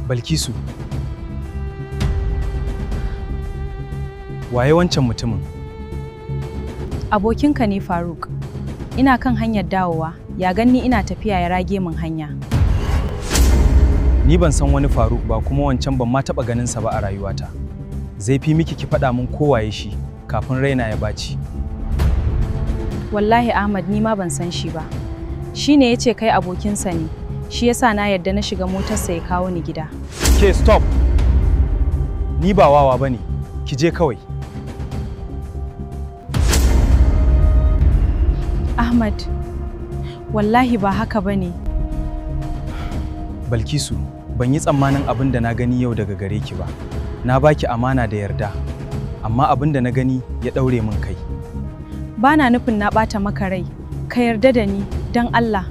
Balkisu, waye wancan mutumin? Abokinka ne Faruk. Ina kan hanyar dawowa, ya ganni ina tafiya ya rage min hanya. Ni ban san wani Faruk ba kuma wancan ban ma taɓa ganinsa ba a rayuwata. Zai fi miki ki faɗa min kowaye shi kafin raina ya baci. Wallahi Ahmad ni ma ban san shi ba. Shi ne ya ce kai abokinsa ne, shi yasa na yarda na shiga motarsa ya kawo ni gida. Ke stop! Ni ba wawa ba ne, ki je kawai. Ahmad, wallahi ba haka ba ne. Balkisu, ban yi tsammanin abin da na gani yau daga gare ki ba. Na baki amana da yarda, amma abin da na gani ya ɗaure min kai. Ba na nufin na ɓata maka rai, ka yarda da ni, don Allah.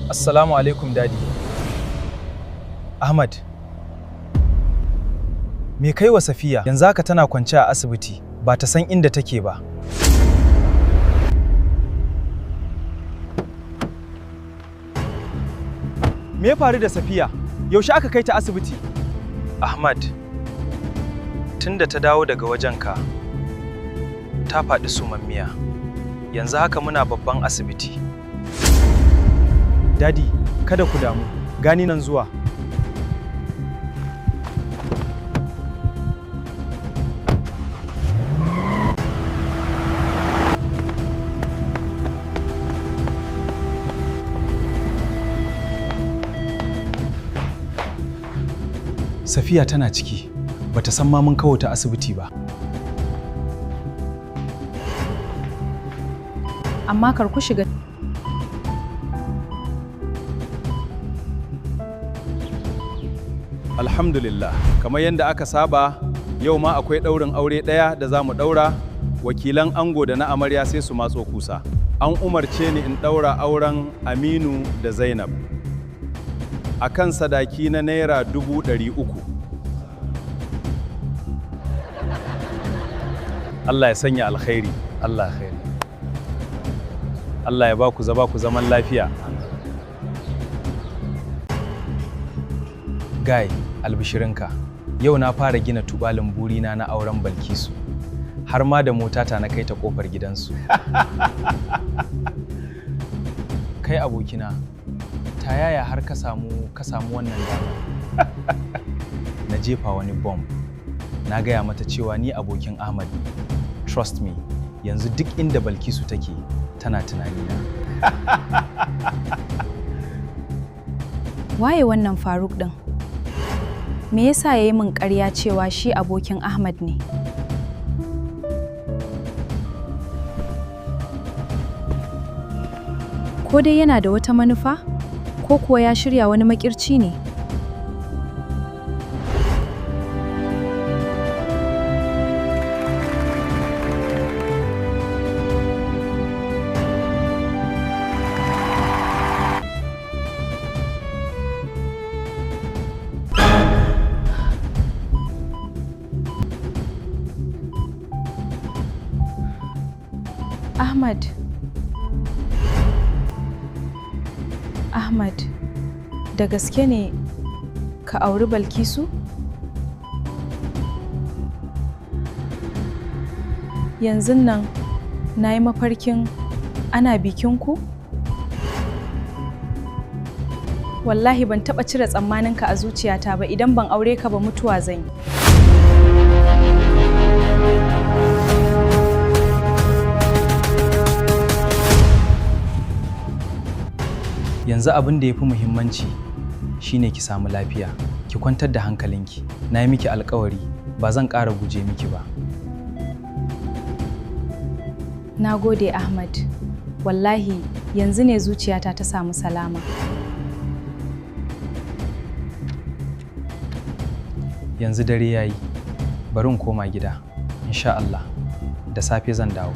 Assalamu alaikum dadi. Ahmad, me kai wa Safiya? Yanzu haka tana kwance a asibiti, ba ta san inda take ba. Me ya faru da Safiya? Yaushe aka kai ta asibiti? Ahmad, tunda ta dawo daga wajenka, ta faɗi sumammiya. Yanzu haka muna babban asibiti. Dadi, kada ku damu, gani nan zuwa. Safiya tana ciki, bata san ma mun kawo ta asibiti ba. Amma kar ku shiga. Alhamdulillah, kamar yadda aka saba, yau ma akwai ɗaurin aure ɗaya da za mu ɗaura, wakilan ango da na amarya sai su matso kusa. An umarce ni in ɗaura auren Aminu da Zainab a kan sadaki na Naira 300,000. Allah ya sanya alkhairi, Allah ya khairi. Allah ya ba ku zaman lafiya. Guy, albishirinka, yau na fara gina tubalin burina na auren Balkisu, har ma da motata na kai ta kofar gidansu. Kai abokina, ta yaya har ka samu wannan dama? Na jefa wani bomb. Na gaya mata cewa ni abokin Ahmad ne. Trust me, yanzu duk inda Balkisu take, tana tunanina. Waye wannan Faruk ɗin? Me yasa ya yi min ƙarya cewa shi abokin Ahmad ne? Ko dai yana da wata manufa? Ko kuwa ya shirya wani makirci ne? Ahmad, da gaske ne ka auri Balkisu? Yanzun nan na yi mafarkin ana bikinku? Wallahi ban taɓa cire tsammaninka a zuciyata ba, idan ban aure ka ba mutuwa zan yi. Yanzu abin da ya fi muhimmanci shine ki samu lafiya, ki kwantar da hankalinki. Na yi miki alkawari ba zan ƙara guje miki ba. Na gode Ahmad, wallahi yanzu ne zuciyata ta samu salama. Yanzu dare ya yi, bari in koma gida, insha Allah, da safe zan dawo.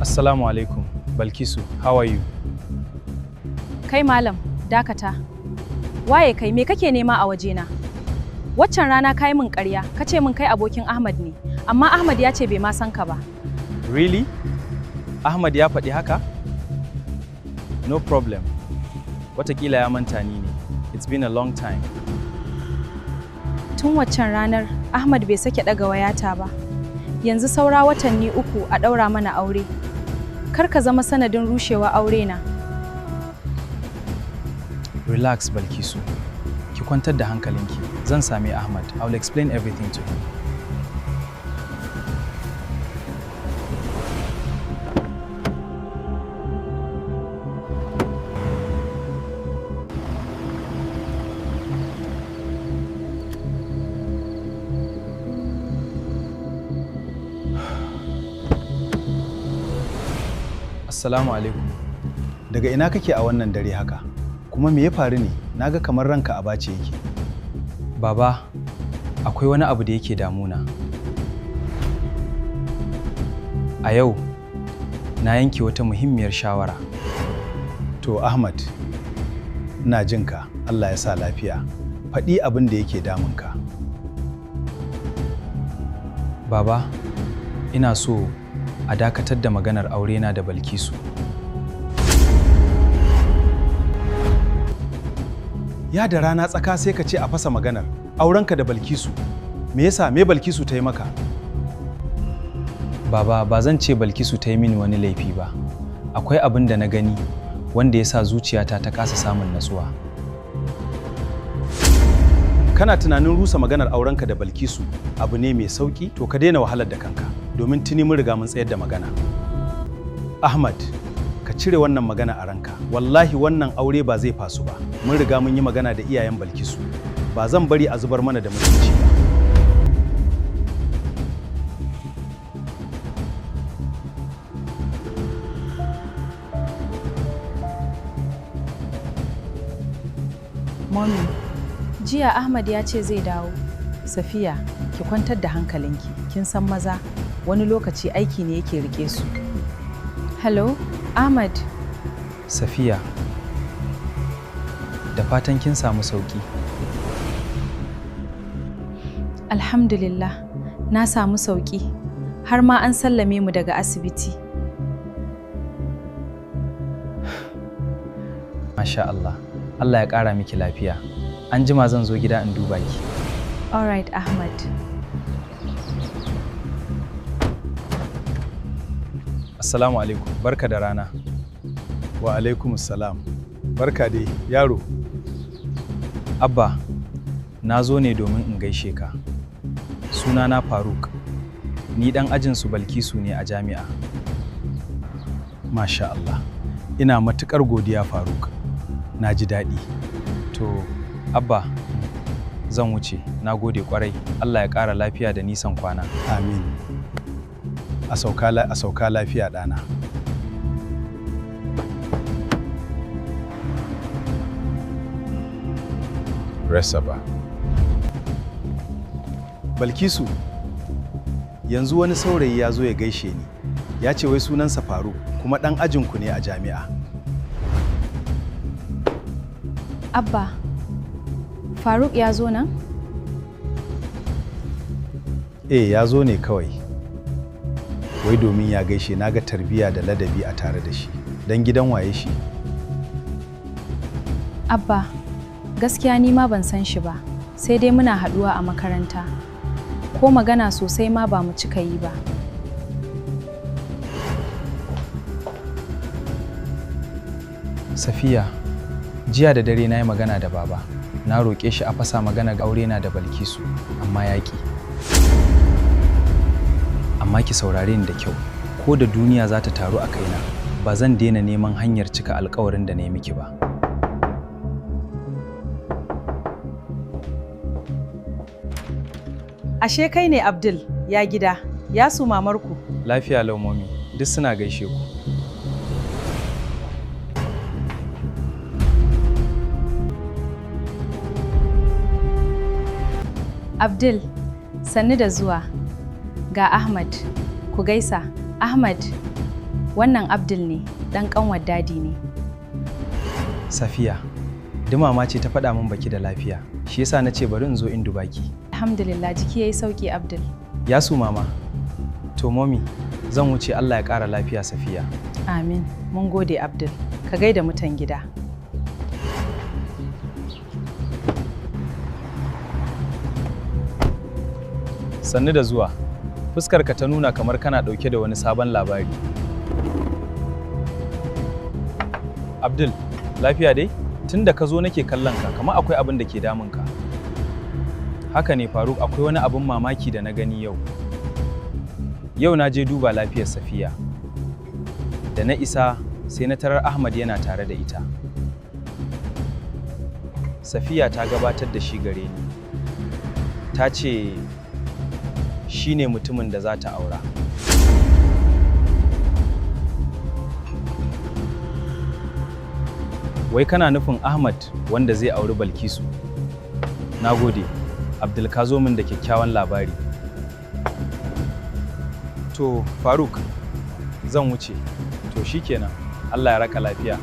Assalamu alaikum, Balkisu, how are you? Kai malam, dakata. Waye kai, me kake nema a wajena? Waccan rana kai min ƙarya, ka ce min kai abokin Ahmad ne, amma Ahmad ya ce bai ma san ka ba. Really? Ahmad ya faɗi haka? No problem. Wataƙila ya manta ni ne. It's been a long time. Tun waccan ranar, Ahmad bai sake ɗaga wayata ba. Yanzu saura watanni 3 a ɗaura mana aure. Kar ka zama sanadin rushewa aure na. Relax, Balkisu. Ki kwantar da hankalinki. Zan sami Ahmad. I'll explain everything to him. Assalamu alaikum. Daga ina kake a wannan dare haka? Kuma me ya faru ne? Naga kamar ranka a bace yake. Baba, akwai wani abu da yake damuna. A yau, na yanke wata muhimmiyar shawara. To Ahmad, ina jinka. Allah ya sa lafiya. Faɗi abin da yake damunka. Baba, ina so a dakatar da maganar aurena da Balkisu. Ya da rana tsaka sai ka ce a fasa maganar aurenka da Balkisu. Me yasa? Me Balkisu ta yi maka? Baba, ba zan ce Balkisu ta yi mini wani laifi ba. Akwai abin da na gani wanda ya sa zuciyata ta kasa samun natsuwa. Kana tunanin rusa maganar aurenka da Balkisu abu ne mai sauki? To ka daina wahalar da kanka, domin tuni mun riga mun tsayar da magana. Ahmad, ka cire wannan magana a ranka. Wallahi wannan aure ba zai fasu ba. Mun riga mun yi magana da iyayen Balkisu. Ba zan bari a zubar mana da mutunci ba. Mommy, jiya Ahmad ya ce zai dawo. Safiya, ki kwantar da hankalinki. Kin san maza, wani lokaci aiki ne yake rike su. Hello, Ahmad. Safiya, da fatan kin samu sauki. Alhamdulillah, na samu sauki. Har ma an sallame mu daga asibiti. Masha Allah. Allah ya ƙara miki lafiya. An jima zan zo gida in duba ki. All right, Ahmad. Assalamu alaikum. Barka da rana. Wa alaikum salam. Barka dai, yaro. Abba, na zo ne domin in gaishe ka. Sunana Faruk. Ni ɗan ajin su Balkisu ne a jami'a. Masha Allah. Ina matuƙar godiya Faruk. Na ji daɗi. To, Abba, zan wuce. Na gode ƙwarai. Allah ya ƙara lafiya da nisan kwana. Amin. A sauka lafiya ɗana. Rasa ba. Balkisu, yanzu wani saurayi ya zo ya gaishe ni. Ya ce wai sunansa Faruk, kuma ɗan ajinku ne a jami'a. Abba, Faruk ya zo nan? Ya zo ne kawai. Wai domin ya gaishe, na ga tarbiyya da ladabi a tare da shi. Dan gidan waye shi? Abba, gaskiya ni ma ban san shi ba. sai dai muna haɗuwa a makaranta. Ko magana sosai ma ba mu cika yi ba. Safiya, jiya da dare na yi magana da baba. Na roƙe shi a fasa magana ga aure na da Balkisu, amma ya ƙi. Amma ki saurare ni da kyau, ko da duniya za ta taru a kaina, ba zan daina neman hanyar cika alƙawarin da na yi miki ba. Ashe kai ne Abdul, ya gida, ya su mamarku. Lafiya lau momi, duk suna gaishe ku. Abdul, sannu da zuwa. Ga Ahmad, ku gaisa. Ahmad, wannan Abdul ne, ɗan ƙanwar dadi ne. Safiya, dumama ce ta faɗa min baki da lafiya, shi yasa na ce bari in zo in duba ki. Alhamdulillah, jiki yayi sauki Abdul. Ya su mama, to momi, zan wuce Allah ya ƙara lafiya Safiya. Amin, mun gode Abdul, ka gaida mutan gida. Sannu da zuwa, fuskarka ta nuna kamar kana ɗauke da wani sabon labari. Abdul, lafiya dai? Tun da ka zo nake kallon ka, kamar akwai abin da ke damun ka. Haka ne Faruk, akwai wani abin mamaki da na gani yau. Yau na je duba lafiyar Safiya. Da na isa, sai na tarar Ahmad yana tare da ita. Safiya ta gabatar da shi gare ni. Ta ce shi ne mutumin da za ta aura. Wai kana nufin Ahmad wanda zai auri Balkisu? Na gode, Abdul ka zo min da kyakkyawan labari. To, Faruk, zan wuce. To shikenan, Allah ya raka lafiya.